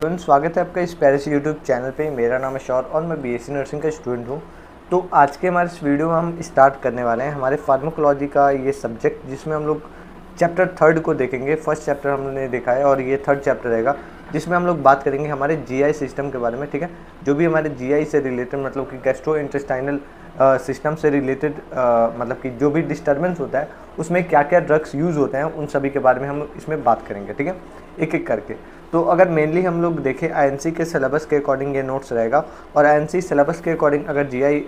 Everyone, स्वागत है आपका इस पैरिस यूट्यूब चैनल पे। मेरा नाम है शौर और मैं बीएससी नर्सिंग का स्टूडेंट हूँ। तो आज के हमारे इस वीडियो में हम स्टार्ट करने वाले हैं हमारे फार्माकोलॉजी का ये सब्जेक्ट, जिसमें हम लोग चैप्टर 3 को देखेंगे। फर्स्ट चैप्टर हमने देखा है और ये 3rd चैप्टर रहेगा, जिसमें हम लोग बात करेंगे हमारे जीआई सिस्टम के बारे में। ठीक है, जो भी हमारे जीआई से रिलेटेड मतलब कि गैस्ट्रो इंटेस्टाइनल सिस्टम से रिलेटेड मतलब कि जो भी डिस्टर्बेंस होता है उसमें क्या क्या ड्रग्स यूज़ होते हैं, उन सभी के बारे में हम इसमें बात करेंगे। ठीक है, एक एक करके। तो अगर मेनली हम लोग देखें आईएनसी के सिलेबस के अकॉर्डिंग ये नोट्स रहेगा, और आईएनसी सिलेबस के अकॉर्डिंग अगर जीआई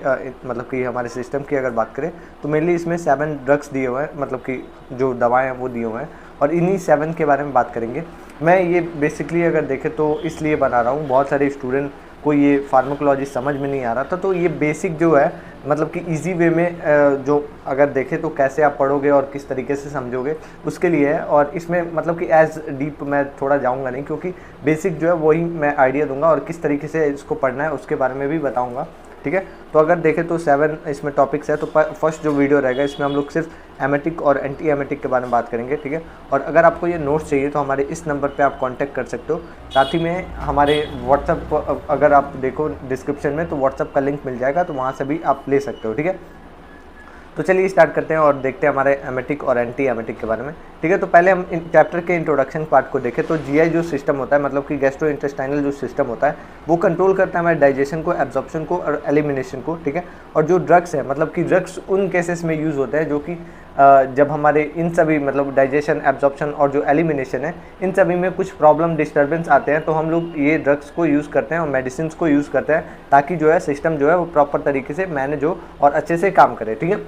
मतलब कि हमारे सिस्टम की अगर बात करें तो मेनली इसमें 7 ड्रग्स दिए हुए हैं, मतलब कि जो दवाएं हैं वो दिए हुए हैं, और इन्हीं 7 के बारे में बात करेंगे। मैं ये बेसिकली अगर देखें तो इसलिए बना रहा हूँ, बहुत सारे स्टूडेंट को ये फार्माकोलॉजी समझ में नहीं आ रहा था, तो ये बेसिक जो है मतलब कि इजी वे में जो अगर देखें तो कैसे आप पढ़ोगे और किस तरीके से समझोगे उसके लिए है। और इसमें मतलब कि एज डीप मैं थोड़ा जाऊंगा नहीं, क्योंकि बेसिक जो है वही मैं आइडिया दूंगा और किस तरीके से इसको पढ़ना है उसके बारे में भी बताऊंगा। ठीक है, तो अगर देखें तो 7 इसमें टॉपिक्स है। तो फर्स्ट जो वीडियो रहेगा इसमें हम लोग सिर्फ एमेटिक और एंटी एमेटिक के बारे में बात करेंगे। ठीक है, और अगर आपको ये नोट्स चाहिए तो हमारे इस नंबर पे आप कांटेक्ट कर सकते हो। साथ ही में हमारे व्हाट्सअप अगर आप देखो डिस्क्रिप्शन में तो व्हाट्सअप का लिंक मिल जाएगा, तो वहाँ से भी आप ले सकते हो। ठीक है, तो चलिए स्टार्ट करते हैं और देखते हैं हमारे एमेटिक और एंटी एमेटिक के बारे में। ठीक है, तो पहले हम इन चैप्टर के इंट्रोडक्शन पार्ट को देखें। तो जीआई जो सिस्टम होता है मतलब कि गैस्ट्रो इंटेस्टाइनल जो सिस्टम होता है वो कंट्रोल करता है हमारे डाइजेशन को, एब्जॉर्प्शन को और एलिमिनेशन को। ठीक है, और जो ड्रग्स है मतलब कि ड्रग्स उन केसेस में यूज़ होते हैं जो कि जब हमारे इन सभी मतलब डाइजेशन, एब्जॉर्प्शन और जो एलिमिनेशन है इन सभी में कुछ प्रॉब्लम डिस्टर्बेंस आते हैं, तो हम लोग ये ड्रग्स को यूज़ करते हैं और मेडिसिन को यूज़ करते हैं, ताकि जो है सिस्टम जो है वो प्रॉपर तरीके से मैनेज हो और अच्छे से काम करे। ठीक है,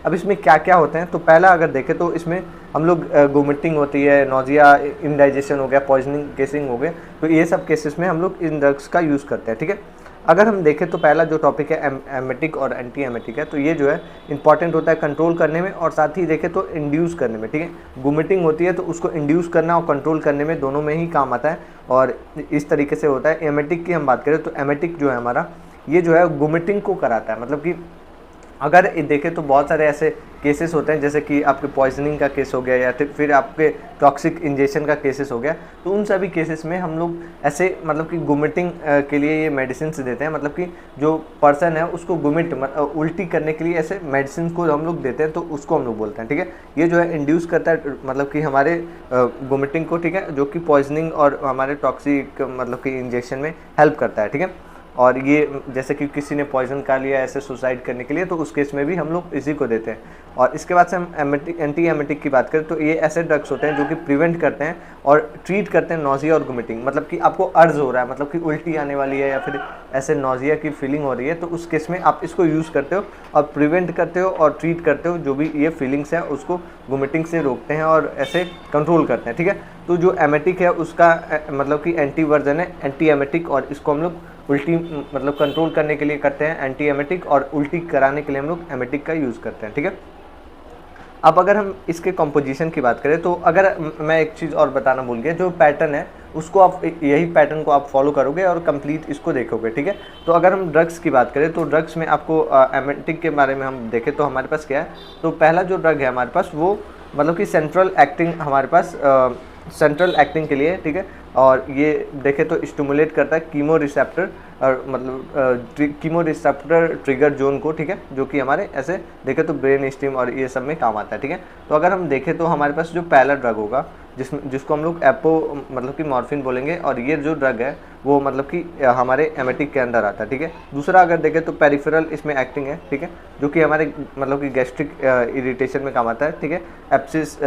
अब इसमें क्या क्या होते हैं तो पहला अगर देखें तो इसमें हम लोग वोमिटिंग होती है, नोजिया, इंडाइजेशन हो गया, पॉइजनिंग केसिंग हो गए, तो ये सब केसेस में हम लोग इन ड्रग्स का यूज़ करते हैं। ठीक है, अगर हम देखें तो पहला जो टॉपिक है एमेटिक और एंटी एमेटिक है, तो ये जो है इंपॉर्टेंट होता है कंट्रोल करने में और साथ ही देखें तो इंड्यूस करने में। ठीक है, वोमिटिंग होती है तो उसको इंड्यूस करना और कंट्रोल करने में दोनों में ही काम आता है, और इस तरीके से होता है। एमेटिक की हम बात करें तो एमेटिक जो है हमारा ये जो है वोमिटिंग को कराता है, मतलब कि अगर देखें तो बहुत सारे ऐसे केसेस होते हैं जैसे कि आपके पॉइजनिंग का केस हो गया या फिर आपके टॉक्सिक इंजेक्शन का केसेस हो गया, तो उन सभी केसेस में हम लोग ऐसे मतलब कि गुमिटिंग के लिए ये मेडिसिन देते हैं, मतलब कि जो पर्सन है उसको गुमिट उल्टी करने के लिए ऐसे मेडिसिन को हम लोग देते हैं, तो उसको हम लोग बोलते हैं। ठीक है, ये जो है इंड्यूस करता है मतलब कि हमारे गुमिटिंग को। ठीक है, जो कि पॉइजनिंग और हमारे टॉक्सिक मतलब कि इंजेक्शन में हेल्प करता है। ठीक है, और ये जैसे कि किसी ने पॉइजन खा लिया ऐसे सुसाइड करने के लिए, तो उस केस में भी हम लोग इसी को देते हैं। और इसके बाद से हम एंटी एमेटिक की बात करें तो ये ऐसे ड्रग्स होते हैं जो कि प्रिवेंट करते हैं और ट्रीट करते हैं नोजिया और वोमिटिंग, मतलब कि आपको अर्ज हो रहा है, मतलब कि उल्टी आने वाली है या फिर ऐसे नोजिया की फीलिंग हो रही है, तो उस केस में आप इसको यूज़ करते हो और प्रिवेंट करते हो और ट्रीट करते हो, जो भी ये फीलिंग्स हैं उसको वोमिटिंग से रोकते हैं और ऐसे कंट्रोल करते हैं। ठीक है, तो जो एमेटिक है उसका मतलब कि एंटी वर्जन है एंटी एमेटिक, और इसको हम लोग उल्टी मतलब कंट्रोल करने के लिए करते हैं एंटी एमेटिक, और उल्टी कराने के लिए हम लोग एमेटिक का यूज़ करते हैं। ठीक है, अब अगर हम इसके कंपोजिशन की बात करें तो अगर मैं एक चीज़ और बताना भूल गया, जो पैटर्न है उसको आप यही पैटर्न को आप फॉलो करोगे और कंप्लीट इसको देखोगे। ठीक है, तो अगर हम ड्रग्स की बात करें तो ड्रग्स में आपको एमेटिक के बारे में हम देखें तो हमारे पास क्या है, तो पहला जो ड्रग है हमारे पास वो मतलब कि सेंट्रल एक्टिंग हमारे पास सेंट्रल एक्टिंग के लिए। ठीक है, और ये देखें तो स्टिमुलेट करता है कीमो रिसेप्टर और मतलब कीमो रिसेप्टर ट्रिगर जोन को। ठीक है, जो कि हमारे ऐसे देखें तो ब्रेन स्टीम और ये सब में काम आता है। ठीक है, तो अगर हम देखें तो हमारे पास जो पहला ड्रग होगा जिसको हम लोग एपो मतलब कि मॉर्फिन बोलेंगे, और ये जो ड्रग है वो मतलब कि हमारे एमेटिक के अंदर आता है। ठीक है, दूसरा अगर देखें तो पेरिफेरल इसमें एक्टिंग है। ठीक है, जो कि हमारे मतलब कि गैस्ट्रिक इरिटेशन में काम आता है। ठीक है, एप्सिस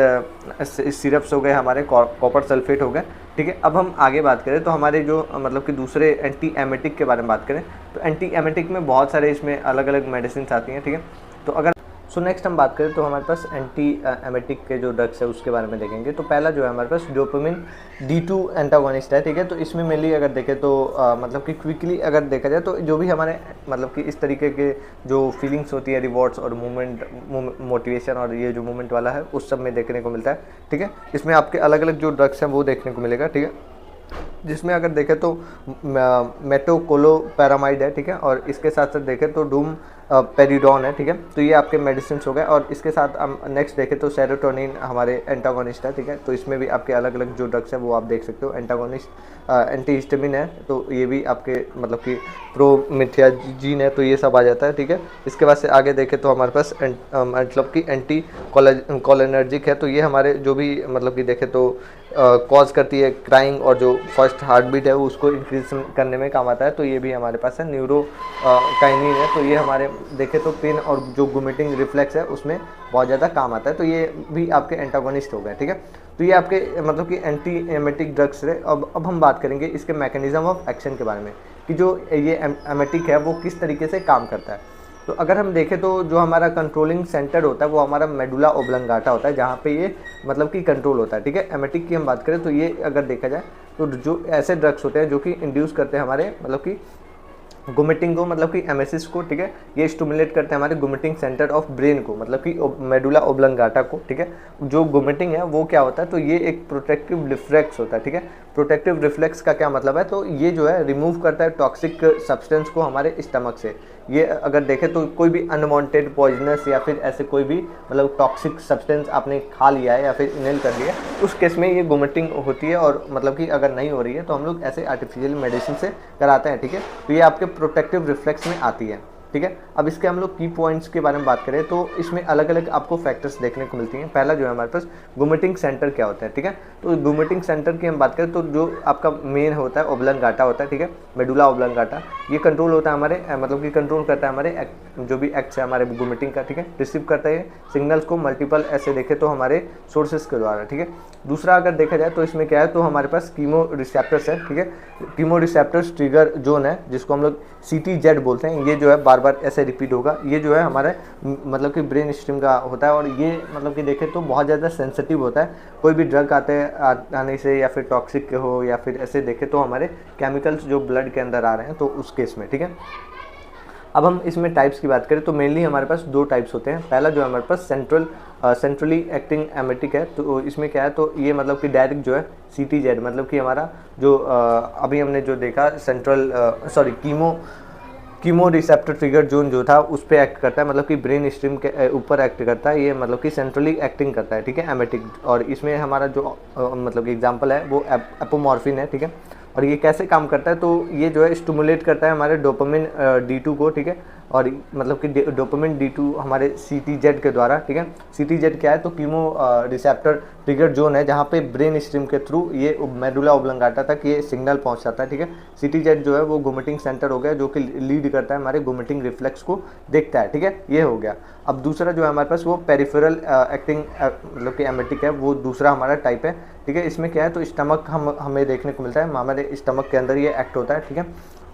सिरप्स हो गए, हमारे कॉपर सल्फेट हो गए। ठीक है, अब हम आगे बात करें तो हमारे जो मतलब कि दूसरे एंटी एमेटिक के बारे में बात करें तो एंटी एमेटिक में बहुत सारे इसमें अलग अलग मेडिसिन आती हैं। ठीक है, तो अगर नेक्स्ट हम बात करें तो हमारे पास एंटी एमेटिक के जो ड्रग्स है उसके बारे में देखेंगे। तो पहला जो है हमारे पास डोपामिन D2 एंटागोनिस्ट है। ठीक है, तो इसमें मेनली अगर देखें तो मतलब कि क्विकली अगर देखा जाए तो जो भी हमारे मतलब कि इस तरीके के जो फीलिंग्स होती है, रिवॉर्ड्स और मूवमेंट, मोटिवेशन और ये जो मूवमेंट वाला है उस सब में देखने को मिलता है। ठीक है, इसमें आपके अलग अलग जो ड्रग्स हैं वो देखने को मिलेगा। ठीक है, जिसमें अगर देखें तो मेटोकोलोपैरामाइड है। ठीक है, और इसके साथ साथ देखें तो पेरिडोन है, ठीक है। तो ये आपके मेडिसिन हो गए। और इसके साथ हम नेक्स्ट देखें तो सेरोटोनिन हमारे एंटागोनिस्ट है, ठीक है। तो इसमें भी आपके अलग अलग जो ड्रग्स है वो आप देख सकते हो। एंटागोनिस्ट एंटीहिस्टामिन है, तो ये भी आपके मतलब कि प्रोमिथियाजीन है, तो ये सब आ जाता है, ठीक है। इसके बाद से आगे देखें तो हमारे पास मतलब कि एंटी कोलिनर्जिक है, तो ये हमारे जो भी मतलब कि देखें तो कॉज करती है क्राइंग, और जो फर्स्ट हार्ट बीट है वो उसको इंक्रीज करने में काम आता है। तो ये भी हमारे पास है। न्यूरो काइनिन है, तो ये हमारे देखें तो पेन और जो गुमिटिंग रिफ्लेक्स है उसमें बहुत ज़्यादा काम आता है। तो ये भी आपके एंटागोनिस्ट हो गए, ठीक है। तो ये आपके मतलब कि एंटी एमेटिक ड्रग्स है। अब हम बात करेंगे इसके मैकेनिज्म ऑफ एक्शन के बारे में, कि जो ये एमेटिक है वो किस तरीके से काम करता है। तो अगर हम देखें तो जो हमारा कंट्रोलिंग सेंटर होता है वो हमारा मेडुला ओब्लंगाटा होता है, जहाँ पे ये मतलब कि कंट्रोल होता है, ठीक है। एमेटिक की हम बात करें तो ये अगर देखा जाए तो जो ऐसे ड्रग्स होते हैं जो कि इंड्यूस करते हैं हमारे मतलब कि गुमिटिंग को, मतलब कि एमेसिस को, ठीक है। ये स्टिमुलेट करते हैं हमारे गुमिटिंग सेंटर ऑफ ब्रेन को, मतलब कि मेडुला ओब्लंगाटा को, ठीक है। जो गुमिटिंग है वो क्या होता है, तो ये एक प्रोटेक्टिव रिफ्लेक्स होता है, ठीक है। प्रोटेक्टिव रिफ्लेक्स का क्या मतलब है, तो ये जो है रिमूव करता है टॉक्सिक सब्सटेंस को हमारे स्टमक से। ये अगर देखें तो कोई भी अनवांटेड पॉइजनस या फिर ऐसे कोई भी मतलब टॉक्सिक सब्सटेंस आपने खा लिया है या फिर इनहेल कर लिया है, उस केस में ये वोमिटिंग होती है। और मतलब कि अगर नहीं हो रही है तो हम लोग ऐसे आर्टिफिशियल मेडिसिन से कराते हैं, ठीक है। तो ये आपके प्रोटेक्टिव रिफ्लेक्स में आती है, ठीक है। अब इसके हम लोग की पॉइंट्स के बारे में बात करें तो इसमें अलग अलग आपको फैक्टर्स देखने को मिलती हैं। पहला जो है हमारे पास गुमिटिंग सेंटर क्या होता है, ठीक है। तो गुमिटिंग सेंटर की हम बात करें तो जो आपका मेन होता है ओब्लंगाटा होता है, ठीक है, मेडुला ओब्लंगाटा। ये कंट्रोल होता है हमारे मतलब कि कंट्रोल करता है हमारे जो भी एक्ट्स है हमारे गुमिटिंग का, ठीक है। रिसीव करता है सिग्नल्स को मल्टीपल ऐसे देखें तो हमारे सोर्सेज के द्वारा, ठीक है। दूसरा अगर देखा जाए तो इसमें क्या है, तो हमारे पास कीमो रिसेप्टर्स है, ठीक है। कीमो रिसेप्टर्स ट्रिगर जोन है जिसको हम लोग CTZ बोलते हैं। ये जो है बार बार ऐसे रिपीट होगा। ये जो है हमारे मतलब कि ब्रेन स्ट्रीम का होता है, और ये मतलब कि देखें तो बहुत ज़्यादा सेंसिटिव होता है। कोई भी ड्रग आने से या फिर टॉक्सिक के हो या फिर ऐसे देखें तो हमारे केमिकल्स जो ब्लड के अंदर आ रहे हैं तो उस केस में, ठीक है। अब हम इसमें टाइप्स की बात करें तो मेनली हमारे पास दो टाइप्स होते हैं। पहला जो है हमारे पास सेंट्रली एक्टिंग एमेटिक है। तो इसमें क्या है, तो ये मतलब कि डायरेक्ट जो है CTZ मतलब कि हमारा जो अभी हमने जो देखा कीमो रिसेप्टर ट्रिगर जोन जो था उस पर एक्ट करता है, मतलब कि ब्रेन स्ट्रीम के ऊपर एक्ट करता है। ये मतलब कि सेंट्रली एक्टिंग करता है, ठीक है, एमेटिक। और इसमें हमारा जो मतलब कि एग्जांपल है वो एपोमॉर्फिन है, ठीक है। और ये कैसे काम करता है, तो ये जो है स्टिमुलेट करता है हमारे डोपामिन D2 को, ठीक है। और मतलब कि डोपामिन D2 हमारे CTZ के द्वारा, ठीक है। CTZ क्या है, तो कीमो रिसेप्टर ट्रिगर जोन है जहाँ पे ब्रेन स्ट्रीम के थ्रू ये मेडुला ओब्लंगाटा तक ये सिग्नल पहुँचाता है, ठीक है। CTZ जो है वो गुमिटिंग सेंटर हो गया जो कि लीड करता है हमारे गुमिटिंग रिफ्लेक्स को देखता है, ठीक है। ये हो गया। अब दूसरा जो है हमारे पास वो पेरिफेरल एक्टिंग मतलब कि एमेटिक है, वो दूसरा हमारा टाइप है, ठीक है। इसमें क्या है, तो स्टमक हमें देखने को मिलता है, हमारे स्टमक के अंदर ये एक्ट होता है, ठीक है।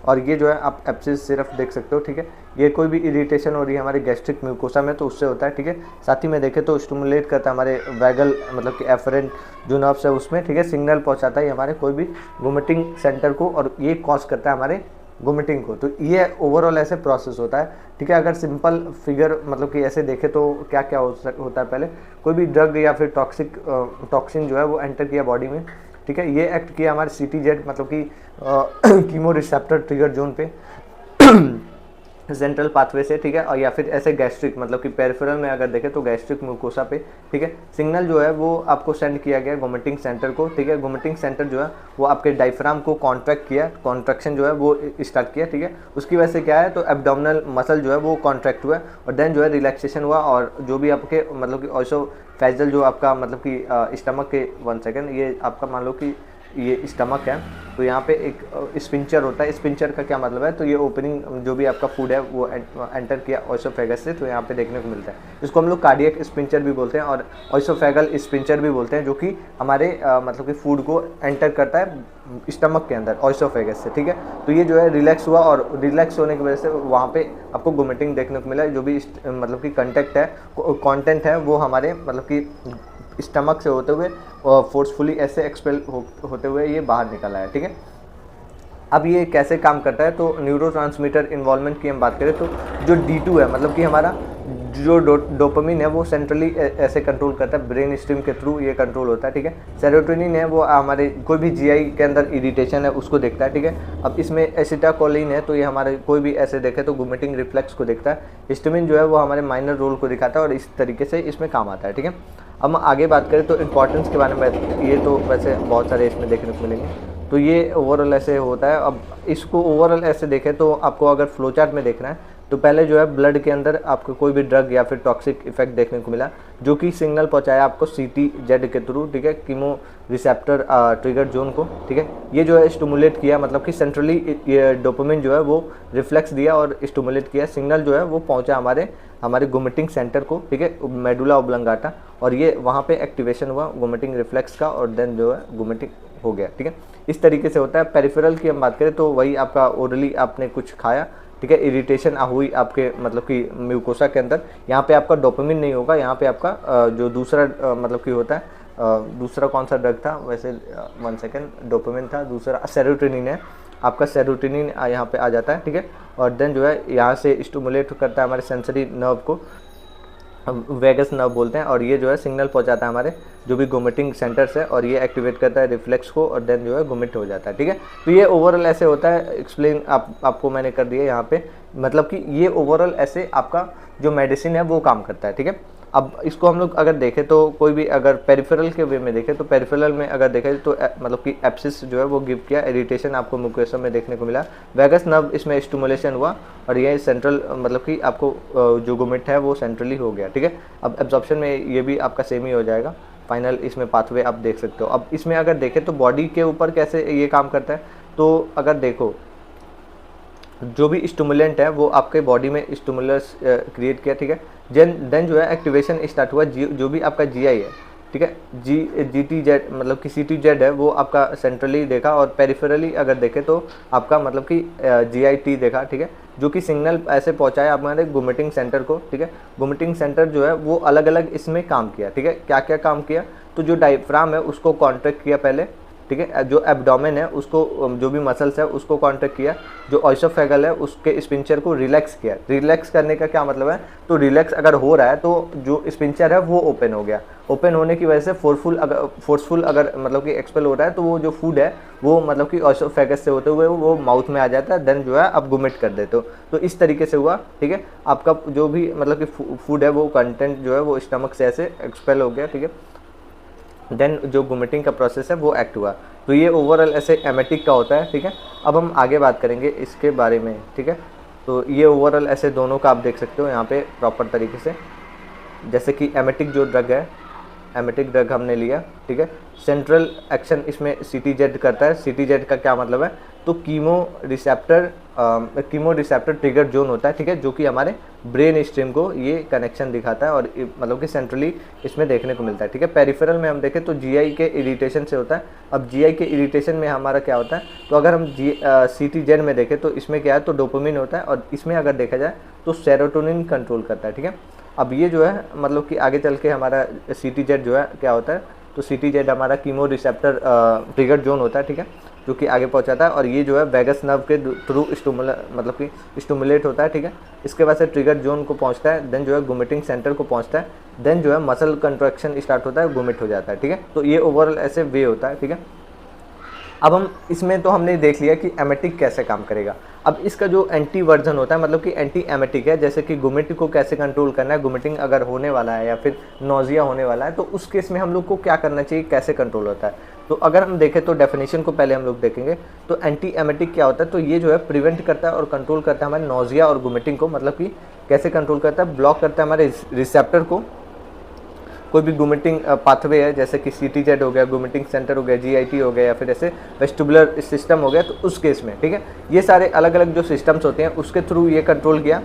और ये जो है आप एप्सिस सिर्फ देख सकते हो, ठीक है। ये कोई भी इरिटेशन हो रही है हमारे गैस्ट्रिक म्यूकोसा में तो उससे होता है, ठीक है। साथ ही में देखें तो स्टिमुलेट करता है हमारे वैगल मतलब कि एफरेंट जो नर्व्स है उसमें, ठीक है, सिग्नल पहुंचाता है हमारे कोई भी वोमिटिंग सेंटर को, और ये कॉज करता है हमारे वोमिटिंग को। तो ये ओवरऑल ऐसे प्रोसेस होता है, ठीक है। अगर सिंपल फिगर मतलब कि ऐसे देखें तो क्या क्या होता है, पहले कोई भी ड्रग या फिर टॉक्सिन जो है वो एंटर किया बॉडी में, ठीक है। ये एक्ट किया हमारे CTZ मतलब कि कीमो रिसेप्टर ट्रिगर जोन पे सेंट्रल पाथवे से, ठीक है। और या फिर ऐसे गैस्ट्रिक मतलब कि पेरिफेरल में अगर देखें तो गैस्ट्रिक म्यूकोसा पे, ठीक है। सिग्नल जो है वो आपको सेंड किया गया वोमिटिंग सेंटर को, ठीक है। वोमिटिंग सेंटर जो है वो आपके डायफ्राम को कॉन्ट्रैक्ट किया, कॉन्ट्रैक्शन जो है वो स्टार्ट किया, ठीक है। उसकी वजह से क्या है, तो एब्डोमिनल मसल जो है वो कॉन्ट्रैक्ट हुआ और देन जो है रिलैक्सेशन हुआ, और जो भी आपके मतलब कि ऑल्सो फैजल जो आपका मतलब कि स्टमक के 1 सेकेंड, ये आपका मान लो कि ये स्टमक है, तो यहाँ पे एक स्पिंचर होता है। स्पिंचर का क्या मतलब है, तो ये ओपनिंग जो भी आपका फूड है वो एंटर किया ऑइसोफेगस से, तो यहाँ पे देखने को मिलता है। इसको हम लोग कार्डियक स्पिंचर भी बोलते हैं और ऑइसोफेगल स्पिंचर भी बोलते हैं, जो कि हमारे मतलब कि फूड को एंटर करता है स्टमक के अंदर ऑइसोफेगस से, ठीक है। तो ये जो है रिलैक्स हुआ, और रिलैक्स होने की वजह से वहाँ पे आपको वोमिटिंग देखने को मिला। जो भी मतलब कि कंटेंट है वो हमारे मतलब कि स्टमक से होते हुए फोर्सफुली ऐसे एक्सपेल होते हुए ये बाहर निकला है, ठीक है। अब ये कैसे काम करता है, तो न्यूरोट्रांसमीटर इन्वॉल्वमेंट की हम बात करें तो जो D2 है मतलब कि हमारा जो डोपामिन है वो सेंट्रली ऐसे कंट्रोल करता है, ब्रेन स्ट्रीम के थ्रू ये कंट्रोल होता है, ठीक है। सेरोटोनिन है वो हमारे कोई भी जीआई के अंदर इरिटेशन है उसको देखता है, ठीक है। अब इसमें एसिटाकोलिन है तो ये हमारे कोई भी ऐसे देखे तो वोमिटिंग रिफ्लेक्स को देखता है। हिस्टामिन जो है वो हमारे माइनर रोल को दिखाता है और इस तरीके से इसमें काम आता है, ठीक है। अब हम आगे बात करें तो इंपॉर्टेंस के बारे में, ये तो वैसे बहुत सारे इसमें देखने को मिलेंगे, तो ये ओवरऑल ऐसे होता है। अब इसको ओवरऑल ऐसे देखें तो आपको अगर फ्लो चार्ट में देखना है तो पहले जो है ब्लड के अंदर आपको कोई भी ड्रग या फिर टॉक्सिक इफेक्ट देखने को मिला जो कि सिग्नल पहुंचाया आपको CTZ के थ्रू, ठीक है, कीमो रिसेप्टर ट्रिगर जोन को, ठीक है। ये जो है स्टिमुलेट किया, मतलब कि सेंट्रली ये डोपामिन जो है वो रिफ्लेक्स दिया और स्टिमुलेट किया, सिग्नल जो है वो पहुंचा हमारे वोमिटिंग सेंटर को, ठीक है, मेडुला ऑब्लंगाटा, और ये वहाँ पे एक्टिवेशन हुआ वोमिटिंग रिफ्लेक्स का और देन जो है वोमिटिंग हो गया, ठीक है। इस तरीके से होता है। पेरिफेरल की हम बात करें तो वही आपका ओरली आपने कुछ खाया, ठीक है, इरिटेशन हुई आपके मतलब कि म्यूकोसा के अंदर, यहाँ पे आपका डोपामिन नहीं होगा, यहाँ पे आपका जो दूसरा मतलब कि होता है, दूसरा कौन सा ड्रग था वैसे, 1 सेकेंड, डोपामिन था, दूसरा सेरोटोनिन है, आपका सेरोटोनिन यहाँ पे आ जाता है, ठीक है। और देन जो है यहाँ से स्टिमुलेट करता है हमारे सेंसरी नर्व को, वेगस नर्व बोलते हैं, और ये जो है सिग्नल पहुंचाता है हमारे जो भी वोमिटिंग सेंटर्स है और ये एक्टिवेट करता है रिफ्लेक्स को और देन जो है वोमिट हो जाता है, ठीक है। तो ये ओवरऑल ऐसे होता है, एक्सप्लेन आपको मैंने कर दिया यहाँ पे, मतलब कि ये ओवरऑल ऐसे आपका जो मेडिसिन है वो काम करता है, ठीक है। अब इसको हम लोग अगर देखें तो कोई भी अगर पेरिफेरल के वे में देखें तो पेरिफेरल में अगर देखें तो मतलब कि एब्सिस जो है वो गिव किया, इरिटेशन आपको म्यूकोसा में देखने को मिला, वेगस नर्व इसमें स्टिमुलेशन हुआ और ये सेंट्रल मतलब कि आपको जो वोमिट है वो सेंट्रली हो गया, ठीक है। अब एब्जॉर्प्शन में ये भी आपका सेम ही हो जाएगा, फाइनल इसमें पाथवे आप देख सकते हो। अब इसमें अगर देखें तो बॉडी के ऊपर कैसे ये काम करता है, तो अगर देखो जो भी स्टिमुलेंट है वो आपके बॉडी में स्टिमुलस क्रिएट किया, ठीक है, देन जो है एक्टिवेशन स्टार्ट हुआ, जो भी आपका जीआई है, ठीक है, GTZ मतलब कि CTZ है वो आपका सेंट्रली देखा और पेरिफेरली अगर देखें तो आपका मतलब कि GIT देखा, ठीक है, जो कि सिग्नल ऐसे पहुंचाया हमारे वोमिटिंग सेंटर को, ठीक है। वोमिटिंग सेंटर जो है वो अलग अलग इसमें काम किया, ठीक है, क्या क्या काम किया, तो जो डायफ्राम है उसको कॉन्ट्रैक्ट किया पहले, ठीक है, जो एब्डोमेन है उसको, जो भी मसल्स है उसको कॉन्ट्रैक्ट किया, जो ऑइसोफेगल है उसके स्पिंचर को रिलैक्स किया। रिलैक्स करने का क्या मतलब है, तो रिलैक्स अगर हो रहा है तो जो स्पिंचर है वो ओपन हो गया, ओपन होने की वजह से फोर्सफुल अगर मतलब कि एक्सपेल हो रहा है तो वो जो फूड है वो मतलब कि ऑइसोफेगस से होते हुए वो माउथ में आ जाता है, देन जो है आप वोमिट कर देते हो। तो इस तरीके से हुआ, ठीक है, आपका जो भी मतलब कि फूड है वो कंटेंट जो है वो स्टमक से ऐसे एक्सपेल हो गया, ठीक है, देन जो वोमिटिंग का प्रोसेस है वो एक्ट हुआ। तो ये ओवरऑल ऐसे एमेटिक का होता है, ठीक है। अब हम आगे बात करेंगे इसके बारे में, ठीक है। तो ये ओवरऑल ऐसे दोनों का आप देख सकते हो यहाँ पे प्रॉपर तरीके से, जैसे कि एमेटिक जो ड्रग है, एमेटिक ड्रग हमने लिया, ठीक है, सेंट्रल एक्शन इसमें CTZ करता है। CTZ का क्या मतलब है, तो कीमो रिसेप्टर ट्रिगर जोन होता है, ठीक है, जो कि हमारे ब्रेन स्ट्रीम को ये कनेक्शन दिखाता है और मतलब कि सेंट्रली इसमें देखने को मिलता है, ठीक है। पेरिफेरल में हम देखें तो GI के इरिटेशन से होता है। अब GI के इरिटेशन में हमारा क्या होता है, तो अगर हम CTZ में देखें तो इसमें क्या है, तो डोपामिन होता है और इसमें अगर देखा जाए तो सेरोटोनिन कंट्रोल करता है, ठीक है। अब ये जो है मतलब कि आगे चल के हमारा CTZ जो है क्या होता है, तो CTZ हमारा कीमो रिसेप्टर ट्रिगर जोन होता है, ठीक है, जो कि आगे पहुंचाता है और ये जो है वेगस नर्व के थ्रू मतलब कि स्टिमुलेट होता है, ठीक है। इसके बाद से ट्रिगर जोन को पहुंचता है, देन जो है वोमिटिंग सेंटर को पहुंचता है, देन जो है मसल कंट्रैक्शन स्टार्ट होता है, वोमिट हो जाता है, ठीक है। तो ये ओवरऑल ऐसे वे होता है, ठीक है। अब हम इसमें तो हमने देख लिया कि एमेटिक कैसे काम करेगा। अब इसका जो एंटी वर्जन होता है मतलब कि एंटी एमेटिक है, जैसे कि वोमिटिंग को कैसे कंट्रोल करना है, वोमिटिंग अगर होने वाला है या फिर नोजिया होने वाला है तो उस केस में हम लोग को क्या करना चाहिए, कैसे कंट्रोल होता है। तो अगर हम देखें तो डेफिनेशन को पहले हम लोग देखेंगे। तो एंटी एमेटिक क्या होता है, तो ये जो है प्रिवेंट करता है और कंट्रोल करता है हमारे नोजिया और वोमिटिंग को, मतलब कि कैसे कंट्रोल करता है, ब्लॉक करता है हमारे रिसेप्टर को, कोई भी वोमिटिंग पाथवे है जैसे कि CTZ हो गया, वोमिटिंग सेंटर हो गया, GIT हो गया या फिर ऐसे वेस्टिबुलर सिस्टम हो गया, तो उस केस में, ठीक है, ये सारे अलग अलग जो सिस्टम्स होते हैं उसके थ्रू ये कंट्रोल किया।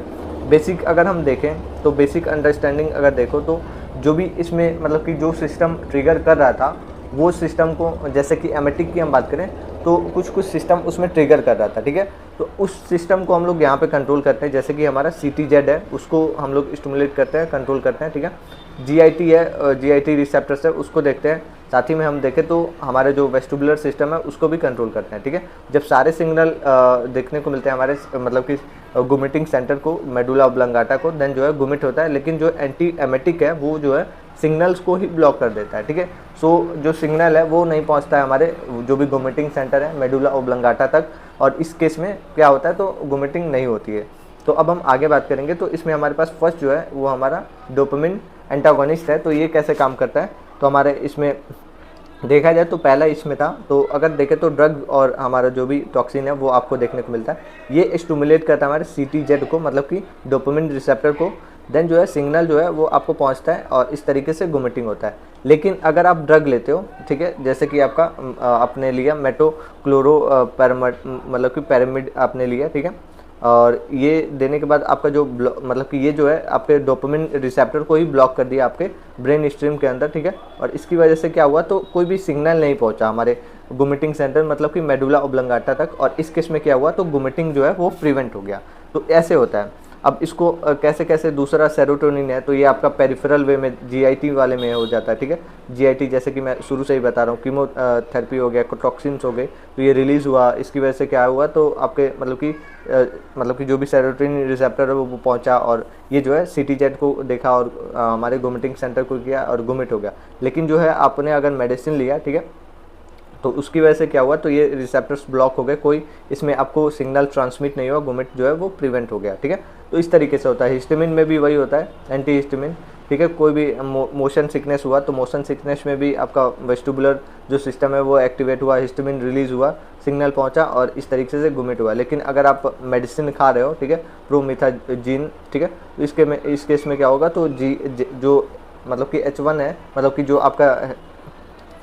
बेसिक अगर हम देखें तो बेसिक अंडरस्टैंडिंग अगर देखो तो जो भी इसमें मतलब कि जो सिस्टम ट्रिगर कर रहा था वो सिस्टम को, जैसे कि एमेटिक की हम बात करें तो कुछ सिस्टम उसमें ट्रिगर कर रहा था, ठीक है, तो उस सिस्टम को हम लोग यहाँ पे कंट्रोल करते हैं। जैसे कि हमारा CTZ है उसको हम लोग स्टिमुलेट करते हैं, कंट्रोल करते हैं, ठीक है। GIT है, GIT रिसेप्टर्स है, उसको देखते हैं। साथ ही में हम देखें तो हमारे जो वेस्टिबुलर सिस्टम है उसको भी कंट्रोल करते हैं, ठीक है। जब सारे सिग्नल देखने को मिलते हैं हमारे मतलब कि गुमिटिंग सेंटर को, मेडुला ऑब्लंगाटा को, देन जो है गुमिट होता है। लेकिन जो एंटी एमेटिक है वो जो है सिग्नल्स को ही ब्लॉक कर देता है, ठीक है। सो जो सिग्नल है वो नहीं पहुंचता है हमारे जो भी गुमिटिंग सेंटर है मेडुला ऑब्लंगाटा तक, और इस केस में क्या होता है तो गुमिटिंग नहीं होती है। तो अब हम आगे बात करेंगे। तो इसमें हमारे पास फर्स्ट जो है वो हमारा डोपामिन एंटागोनिस्ट है। तो ये कैसे काम करता है, तो हमारे इसमें देखा जाए तो पहला इसमें था, तो अगर देखें तो ड्रग और हमारा जो भी टॉक्सिन है वो आपको देखने को मिलता है। ये स्टिमुलेट करता है हमारे CTZ को, मतलब कि डोपामिन रिसेप्टर को। देन जो है सिग्नल जो है वो आपको पहुंचता है और इस तरीके से गुमिटिंग होता है। लेकिन अगर आप ड्रग लेते हो, ठीक है, जैसे कि आपका आपने लिया मेटोक्लोरो मतलब कि पैरामिड आपने लिया, ठीक है, और ये देने के बाद आपका जो मतलब कि ये जो है आपके डोपामिन रिसेप्टर को ही ब्लॉक कर दिया आपके ब्रेन स्ट्रीम के अंदर, ठीक है। और इसकी वजह से क्या हुआ, तो कोई भी सिग्नल नहीं पहुंचा हमारे गुमिटिंग सेंटर मतलब कि मेडुला ऑब्लंगाटा तक, और इस केस में क्या हुआ तो गुमिटिंग जो है वो प्रिवेंट हो गया। तो ऐसे होता है। अब इसको कैसे कैसे, दूसरा सेरोटोनिन है, तो ये आपका पेरिफेरल वे में GIT वाले में हो जाता है, ठीक है। GIT जैसे कि मैं शुरू से ही बता रहा हूँ, कीमोथेरेपी हो गया, टॉक्सिन्स हो गए, तो ये रिलीज़ हुआ, इसकी वजह से क्या हुआ तो आपके मतलब कि जो भी सेरोटोनिन रिसेप्टर है वो पहुंचा, और ये जो है CTZ को देखा और हमारे गुमिटिंग सेंटर को किया और गुमिट हो गया। लेकिन जो है आपने अगर मेडिसिन लिया, ठीक है, तो उसकी वजह से क्या हुआ तो ये रिसेप्टर्स ब्लॉक हो गए, कोई इसमें आपको सिग्नल ट्रांसमिट नहीं हुआ, गुमिट जो है वो प्रिवेंट हो गया, ठीक है। तो इस तरीके से होता है। हिस्टामिन में भी वही होता है, एंटी हिस्टामिन, ठीक है। कोई भी मोशन सिकनेस हुआ तो मोशन सिकनेस में भी आपका वेस्टिबुलर जो सिस्टम है वो एक्टिवेट हुआ, हिस्टामिन रिलीज हुआ, सिग्नल पहुंचा और इस तरीके से गुमिट हुआ। लेकिन अगर आप मेडिसिन खा रहे हो, ठीक है, प्रोमिथाजीन, ठीक है, तो इस केस में क्या होगा तो जो मतलब कि H1 है, मतलब कि जो आपका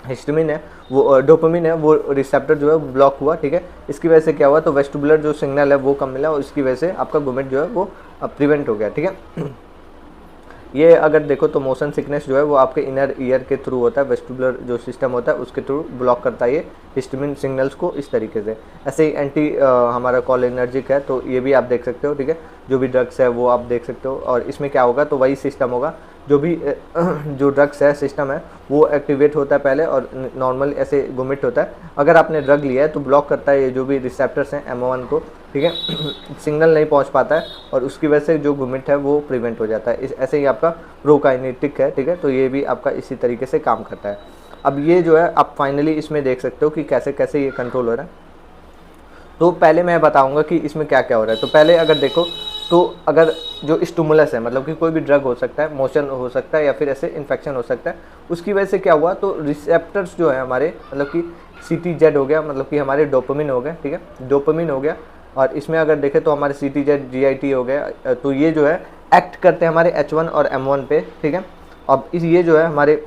हिस्टामिन है वो डोपामिन है वो रिसेप्टर जो है ब्लॉक हुआ, ठीक है। इसकी वजह से क्या हुआ तो वेस्टिबुलर जो सिग्नल है वो कम मिला, और इसकी वजह से आपका गुमिट जो है वो प्रिवेंट हो गया, ठीक है। ये अगर देखो तो मोशन सिकनेस जो है वो आपके इनर ईयर के थ्रू होता है, वेस्टिबुलर जो सिस्टम होता है उसके थ्रू ब्लॉक करता है ये हिस्टामिन सिग्नल्स को इस तरीके से। ऐसे ही एंटी हमारा कॉलिनर्जिक है, तो ये भी आप देख सकते हो, ठीक है, जो भी ड्रग्स है वो आप देख सकते हो। और इसमें क्या होगा तो वही सिस्टम होगा, जो भी जो ड्रग्स है सिस्टम है वो एक्टिवेट होता है पहले और नॉर्मल ऐसे गुमिट होता है। अगर आपने ड्रग लिया है तो ब्लॉक करता है ये जो भी रिसेप्टर्स हैं M1 को, ठीक है, सिग्नल नहीं पहुंच पाता है और उसकी वजह से जो गुमिट है वो प्रिवेंट हो जाता है। ऐसे ही आपका प्रोकाइनेटिक है, ठीक है, तो ये भी आपका इसी तरीके से काम करता है। अब ये जो है आप फाइनली इसमें देख सकते हो कि कैसे कैसे ये कंट्रोल हो रहा है। तो पहले मैं बताऊंगा कि इसमें क्या क्या हो रहा है। तो पहले अगर देखो तो अगर जो स्टिमुलस है, मतलब कि कोई भी ड्रग हो सकता है, मोशन हो सकता है या फिर ऐसे इन्फेक्शन हो सकता है, उसकी वजह से क्या हुआ तो रिसेप्टर्स जो है हमारे मतलब कि CTZ हो गया, मतलब कि हमारे डोपामिन हो गए, ठीक है, डोपामिन हो गया। और इसमें अगर देखें तो हमारे CTZ GIT हो गया, तो ये जो है एक्ट करते हैं हमारे H1 और M1 पे, ठीक है। अब ये जो है हमारे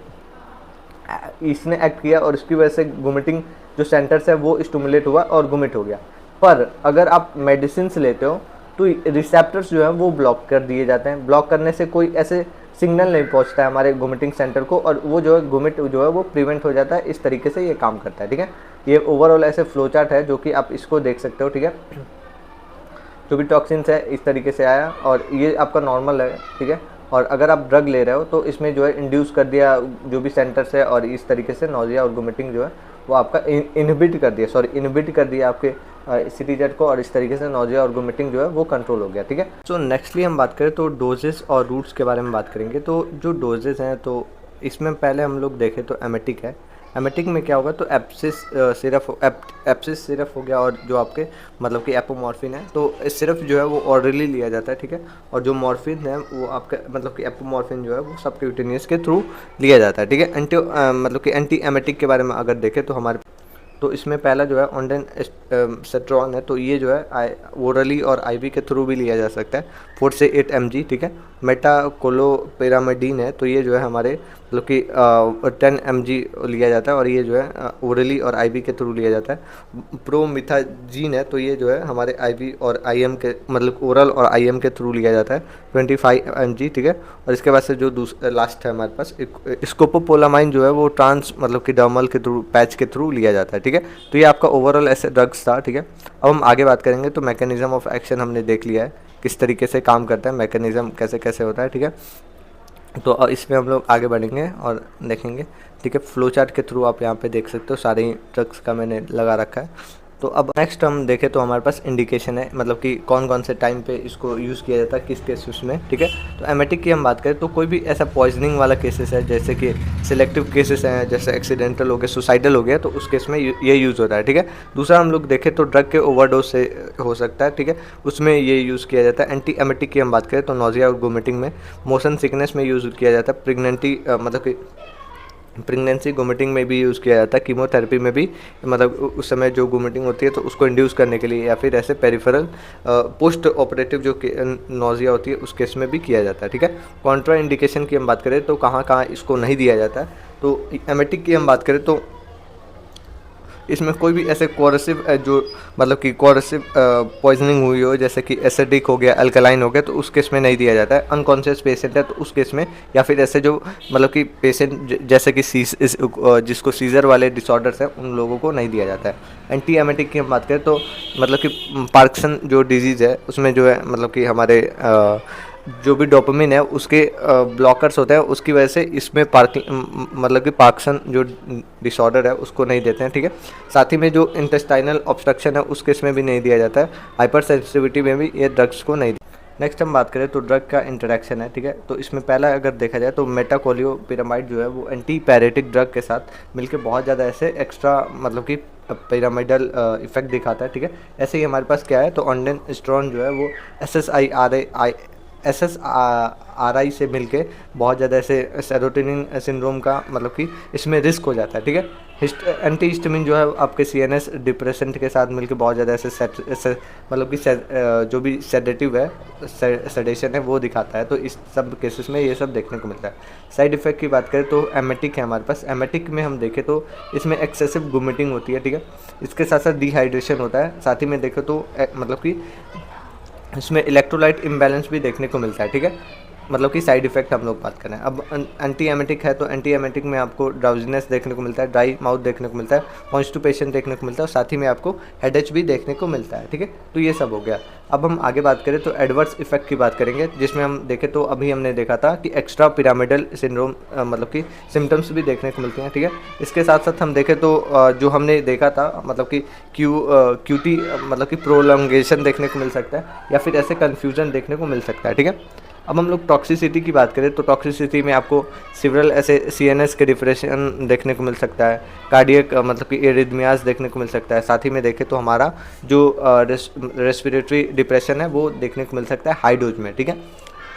इसने एक्ट किया और इसकी वजह से गुमिटिंग जो सेंटर्स है वो स्टिमुलेट हुआ और गुमिट हो गया। पर अगर आप मेडिसिन लेते हो तो रिसेप्टर्स जो है वो ब्लॉक कर दिए जाते हैं। ब्लॉक करने से कोई ऐसे सिग्नल नहीं पहुंचता है हमारे गुमिटिंग सेंटर को, और वो जो है गुमिट जो है वो प्रिवेंट हो जाता है। इस तरीके से ये काम करता है, ठीक है। ये ओवरऑल ऐसे फ्लो चार्ट है जो कि आप इसको देख सकते हो, ठीक है। जो भी टॉक्सिन्स है इस तरीके से आया और ये आपका नॉर्मल है, ठीक है। और अगर आप ड्रग ले रहे हो तो इसमें जो है इंड्यूस कर दिया जो भी सेंटर्स है, और इस तरीके से नोजिया और गुमिटिंग जो है वो आपका इनहिबिट कर दिया आपके CTZ को, और इस तरीके से नोजिया और गुमिटिंग जो है वो कंट्रोल हो गया, ठीक है। सो नेक्स्टली हम बात करें तो डोजेस और रूट्स के बारे में बात करेंगे। तो जो डोजेस हैं तो इसमें पहले हम लोग देखें तो एमेटिक है। एमेटिक में क्या होगा तो एप्सिस सिरप हो गया, और जो आपके मतलब कि एपोमॉर्फिन है तो सिरप जो है वो ऑरली लिया जाता है, ठीक है। और जो मॉर्फिन है वो आपका मतलब कि एपोमॉर्फिन जो है वो सबक्यूटेनियस के थ्रू लिया जाता है, ठीक है। मतलब कि एंटी एमेटिक के बारे में अगर देखें तो हमारे तो इसमें पहला जो है ऑन्डेनसेट्रॉन है, तो ये जो है ओरली और IV के थ्रू भी लिया जा सकता है 4 से 8 mg, ठीक है। मेटाकोलोपेरामाइडिन है, तो ये जो है हमारे मतलब कि 10 mg लिया जाता है, और ये जो है ओरली और IV के थ्रू लिया जाता है। प्रोमिथाजीन है, तो ये जो है हमारे IV और IM के मतलब ओरल और IM के थ्रू लिया जाता है 25 mg, ठीक है। और इसके बाद से जो लास्ट है हमारे पास स्कोपोपोलामाइन जो है वो ट्रांस मतलब कि डर्मल के थ्रू पैच के थ्रू लिया जाता है, ठीक है। तो ये आपका ओवरऑल ऐसे ड्रग्स था, ठीक है। अब हम आगे बात करेंगे तो मैकेनिज्म ऑफ एक्शन हमने देख लिया है, किस तरीके से काम करता है, मैकेनिज्म कैसे कैसे होता है, ठीक है। तो इसमें हम लोग आगे बढ़ेंगे और देखेंगे, ठीक है। फ्लो चार्ट के थ्रू आप यहाँ पे देख सकते हो, सारे ड्रग्स का मैंने लगा रखा है। तो अब नेक्स्ट हम देखें तो हमारे पास इंडिकेशन है, मतलब कि कौन कौन से टाइम पे इसको यूज़ किया जाता है, किस केसेस में, ठीक है। तो एमेटिक की हम बात करें तो कोई भी ऐसा पॉइजनिंग वाला केसेस है, जैसे कि सिलेक्टिव केसेस हैं, जैसे एक्सीडेंटल हो गया, सुसाइडल हो गया, तो उस केस में ये यूज़ होता है, ठीक है। दूसरा हम लोग देखें तो ड्रग के ओवरडोज से हो सकता है, ठीक है, उसमें ये यूज़ किया जाता है। एंटी एमेटिक की हम बात करें तो नोजिया और वोमिटिंग में, मोशन सिकनेस में यूज़ किया जाता है, मतलब कि प्रेगनेंसी वोमिटिंग में भी यूज़ किया जाता है, कीमोथेरेपी में भी, मतलब उस समय जो वोमिटिंग होती है तो उसको इंड्यूस करने के लिए, या फिर ऐसे पेरिफेरल पोस्ट ऑपरेटिव जो नोजिया होती है उस केस में भी किया जाता है, ठीक है। कॉन्ट्रा इंडिकेशन की हम बात करें तो कहाँ कहाँ इसको नहीं दिया जाता है, तो एमेटिक की हम बात करें तो इसमें कोई भी ऐसे कोरेसिव जो मतलब कि कोरेसिव पॉइजनिंग हुई हो, जैसे कि एसिडिक हो गया, अल्कलाइन हो गया, तो उस केस में नहीं दिया जाता है। अनकॉन्शियस पेशेंट है तो उस केस में, या फिर ऐसे जो मतलब कि पेशेंट जैसे कि जिसको सीजर वाले डिसऑर्डर्स हैं उन लोगों को नहीं दिया जाता है। एंटी एमेटिक की हम बात करें तो मतलब कि पार्किंसन जो डिजीज़ है उसमें जो है मतलब कि हमारे जो भी डोपामिन है उसके ब्लॉकर्स होते हैं, उसकी वजह से इसमें मतलब कि पार्किंसन जो डिसऑर्डर है उसको नहीं देते हैं, ठीक है। साथ ही में जो इंटेस्टाइनल ऑब्स्ट्रक्शन है उसके इसमें भी नहीं दिया जाता है। हाइपर सेंसिटिविटी में भी ये ड्रग्स को नहीं। नेक्स्ट हम बात करें तो ड्रग का इंटरेक्शन है, ठीक है। तो इसमें पहला अगर देखा जाए तो मेटाकोलियोपिरामाइड जो है वो एंटी पैरेटिक ड्रग के साथ मिलकर बहुत ज़्यादा ऐसे एक्स्ट्रा मतलब कि पिरामिडल इफेक्ट दिखाता है, ठीक है। ऐसे ही हमारे पास क्या है तो ऑन्डेनस्ट्रॉन जो है वो SSRI से मिलके बहुत ज़्यादा ऐसे सेरोटोनिन सिंड्रोम का मतलब कि इसमें रिस्क हो जाता है, ठीक है। एंटी हिस्टामिन जो है आपके CNS डिप्रेशन के साथ मिलके बहुत ज़्यादा ऐसे मतलब कि जो भी सेडेटिव है, सेडेशन है वो दिखाता है। तो इस सब केसेस में ये सब देखने को मिलता है। साइड इफ़ेक्ट की बात करें तो एमेटिक है हमारे पास। एमेटिक में हम देखें तो इसमें एक्सेसिव वोमिटिंग होती है, ठीक है। इसके साथ साथ डिहाइड्रेशन होता है। साथ ही में देखें तो मतलब कि इसमें इलेक्ट्रोलाइट इम्बैलेंस भी देखने को मिलता है, ठीक है। मतलब कि साइड इफ़ेक्ट हम लोग बात करें। अब एंटी एमेटिक है तो एंटी एमेटिक में आपको ड्राउजीनेस देखने को मिलता है, ड्राई माउथ देखने को मिलता है, कॉन्स्टिपेशन देखने को मिलता है, और साथ ही में आपको हेडेच भी देखने को मिलता है, ठीक है। तो ये सब हो गया। अब हम आगे बात करें तो एडवर्स इफेक्ट की बात करेंगे, जिसमें हम देखें तो अभी हमने देखा था कि एक्स्ट्रा पिरामिडल सिंड्रोम मतलब कि सिम्टम्स भी देखने को मिलते हैं, ठीक है। इसके साथ साथ हम देखें तो जो हमने देखा था मतलब कि QT मतलब कि प्रोलॉन्गेशन देखने को मिल सकता है, या फिर ऐसे कन्फ्यूजन देखने को मिल सकता है, ठीक है। अब हम लोग टॉक्सिसिटी की बात करें तो टॉक्सिसिटी में आपको सिवरल ऐसे CNS के डिप्रेशन देखने को मिल सकता है, कार्डियक मतलब कि एरिथमियाज देखने को मिल सकता है। साथ ही में देखें तो हमारा जो रेस्पिरेटरी डिप्रेशन है वो देखने को मिल सकता है हाई डोज में, ठीक है।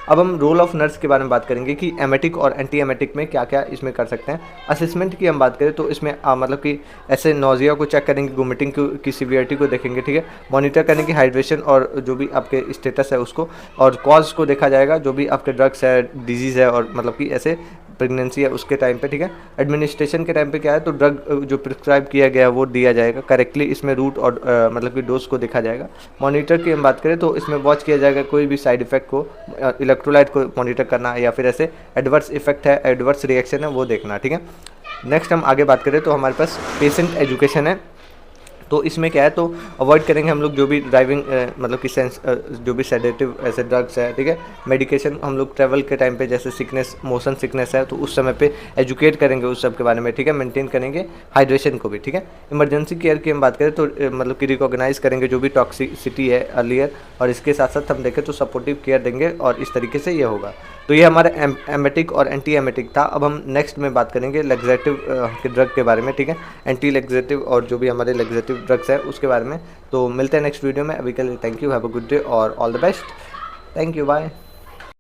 अब हम रोल ऑफ नर्स के बारे में बात करेंगे कि एमेटिक और एंटी एमेटिक में क्या क्या इसमें कर सकते हैं। असेसमेंट की हम बात करें तो इसमें मतलब कि ऐसे नोजिया को चेक करेंगे, वोमिटिंग की सीवियरिटी को देखेंगे, ठीक है। मॉनिटर करेंगे हाइड्रेशन और जो भी आपके स्टेटस है उसको, और कॉज को देखा जाएगा, जो भी आपके ड्रग्स है, डिजीज़ है, और मतलब कि ऐसे प्रेगनेंसी है उसके टाइम पे, ठीक है। एडमिनिस्ट्रेशन के टाइम पे क्या है तो ड्रग जो प्रिस्क्राइब किया गया है वो दिया जाएगा करेक्टली, इसमें रूट और मतलब कि डोज को देखा जाएगा। मॉनिटर की हम बात करें तो इसमें वॉच किया जाएगा कोई भी साइड इफेक्ट को, इलेक्ट्रोलाइट को मॉनिटर करना, या फिर ऐसे एडवर्स इफेक्ट है, एडवर्स रिएक्शन है वो देखना, ठीक है। नेक्स्ट हम आगे बात करें तो हमारे पास पेशेंट एजुकेशन है। तो इसमें क्या है तो अवॉइड करेंगे हम लोग जो भी ड्राइविंग मतलब कि जो भी सेडेटिव ऐसे ड्रग्स है, ठीक है। मेडिकेशन हम लोग ट्रैवल के टाइम पे जैसे सिकनेस, मोशन सिकनेस है तो उस समय पे एजुकेट करेंगे उस सब के बारे में, ठीक है। मेंटेन करेंगे हाइड्रेशन को भी, ठीक है। इमरजेंसी केयर की हम बात करें तो मतलब कि रिकॉग्नाइज करेंगे जो भी टॉक्सिसिटी है अर्लियर, और इसके साथ साथ हम देखें तो सपोर्टिव केयर देंगे, और इस तरीके से ये होगा। तो ये हमारा एमेटिक और एंटी एमेटिक था। अब हम नेक्स्ट में बात करेंगे लेग्जेटिव के ड्रग के बारे में, ठीक है। एंटी लेग्जेटिव और जो भी हमारे लेग्जेटिव ड्रग्स है उसके बारे में। तो मिलते हैं नेक्स्ट वीडियो में। अभी के लिए thank you, have a good day और all the best. Thank you, bye.